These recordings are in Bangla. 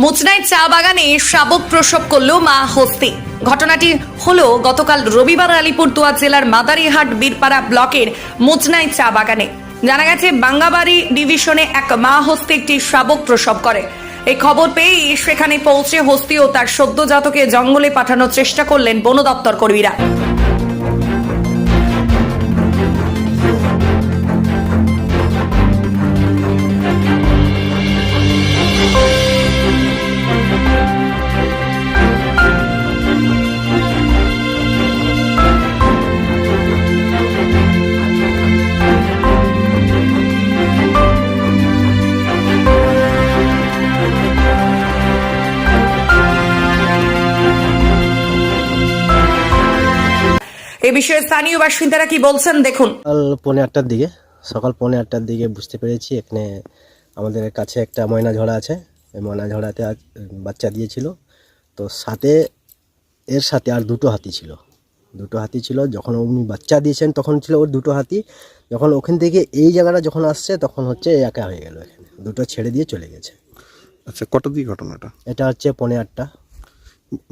মুচনাই চা বাগানে শাবক প্রসব করল মা হস্তি। ঘটনাটি হলো গতকাল রবিবার আলিপুরদুয়ার জেলার মাদারিহাট বীরপাড়া ব্লকের মুচনাই চা বাগানে। জানা গেছে বাঙ্গাবাড়ি ডিভিশনে এক মা হস্তি একটি শাবক প্রসব করে। এই খবর পেয়েই সেখানে পৌঁছে হস্তি ও তার সদ্যজাতকে জঙ্গলে পাঠানোর চেষ্টা করলেন বন দপ্তর কর্মীরা। এ বিষয়ে স্থানীয় বাসিন্দারা কি বলছেন দেখুন। সকাল 8:30টার দিকে বুঝতে পেরেছি এখানে আমাদের কাছে একটা ময়না ঝড়া আছে। এই ময়না ঝড়াতে বাচ্চা দিয়েছিল। তো এর সাথে আর দুটো হাতি ছিল। যখন উনি বাচ্চা দিয়েছেন তখন ছিল ওর দুটো হাতি। যখন ওখান থেকে এই জায়গাটা যখন আসছে তখন হচ্ছে একা হয়ে গেল, এখানে দুটো ছেড়ে দিয়ে চলে গেছে। আচ্ছা, কটা দিয়ে ঘটনাটা? এটা হচ্ছে 8:30।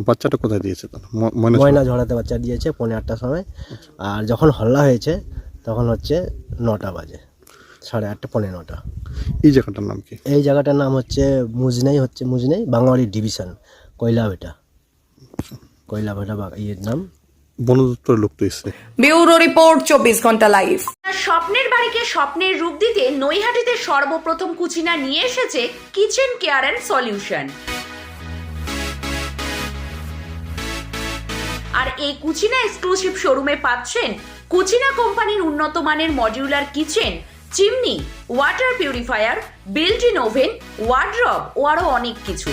বাচ্চাটা কোথায় দিয়েছে? ময়না ঝড়াতে বাচ্চা দিয়েছে 8:30টার সময়। আর যখন হল্লা হয়েছে তখন হচ্ছে 9টা বাজে, 8:30, 9:30। এই জায়গাটার নাম কি? এই জায়গাটার নাম হচ্ছে মুজনাই বাঙ্গাবাড়ি ডিভিশন, কয়লাভেটা ইয়ের নাম। বন দপ্তরের লোক তো এসছে। ব্যুরো রিপোর্ট, 24 ঘন্টা লাইভ। স্বপ্নের বাড়িকে স্বপ্নের রূপ দিতে নৈহাটিতে সর্বপ্রথম কুচিনা নিয়ে এসেছে কিচেন কেয়ার অ্যান্ড সলিউশন। আর এই কুচিনা এক্সক্লুসিভ শোরুমে পাচ্ছেন কুচিনা কোম্পানির উন্নত মানের modular kitchen, chimney, water purifier, built in oven, wardrobe ও আরো অনেক কিছু।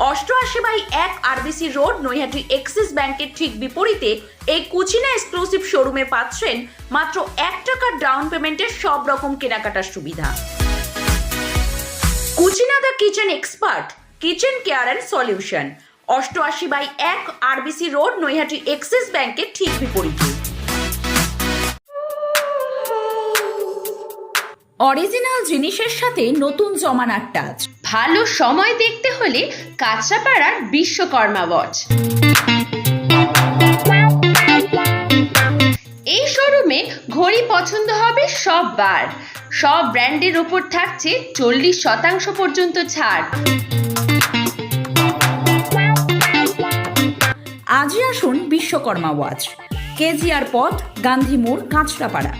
88/1 আরবিসি রোড, নৈহাটি এক্সিস ব্যাংকের ঠিক বিপরীতে এই কুচিনা এক্সক্লুসিভ শোরুমে পাচ্ছেন মাত্র 1 টাকার ডাউন পেমেন্টের সব রকম কেনাকাটার সুবিধা। Cucina the kitchen expert, kitchen care and solution, 88/1 RBC road, Naihati Axis ব্যাংকের ঠিক বিপরীতে। অরিজিনাল জিনিসের সাথে নতুন জমানার টাচ। ভালো সময় দেখতে হলে কাঁচরাপাড়ার বিশ্বকর্মা ওয়াচ। এই শোরুমে ঘড়ি পছন্দ হবে সববার। সব ব্র্যান্ডের ওপর থাকছে 40% পর্যন্ত ছাড়। আজই আসুন বিশ্বকর্মা ওয়াচ, কেজিআর পথ, গান্ধী মোড়, কাঁচরাপাড়া।